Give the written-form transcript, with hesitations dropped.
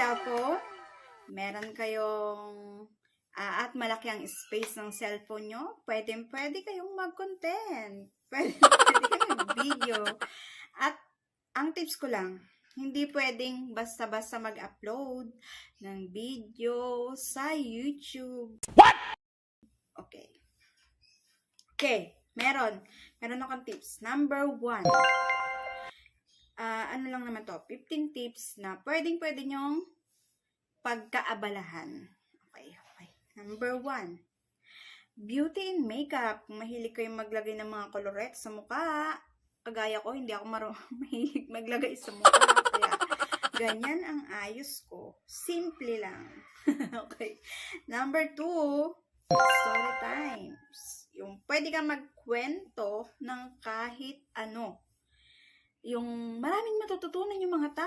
cellphone, meron kayong at malaki ang space ng cellphone nyo, pwede kayong mag-content. Pwede kayong mag-video. At ang tips ko lang, hindi pwedeng basta-basta mag-upload ng video sa YouTube. What? Okay. Meron akong tips. Number 1. Ano lang naman to? 15 tips na pwede nyong pagkaabalahan. Okay. Number 1. Beauty and makeup. Kung mahilig kayong maglagay ng mga colorette sa mukha, kagaya ko, hindi ako mahilig maglagay sa mukha. Kaya, ganyan ang ayos ko. Simple lang. Okay. Number 2, story times. Yung pwede kang magkwento ng kahit ano. Yung maraming matututunan yung mga tao.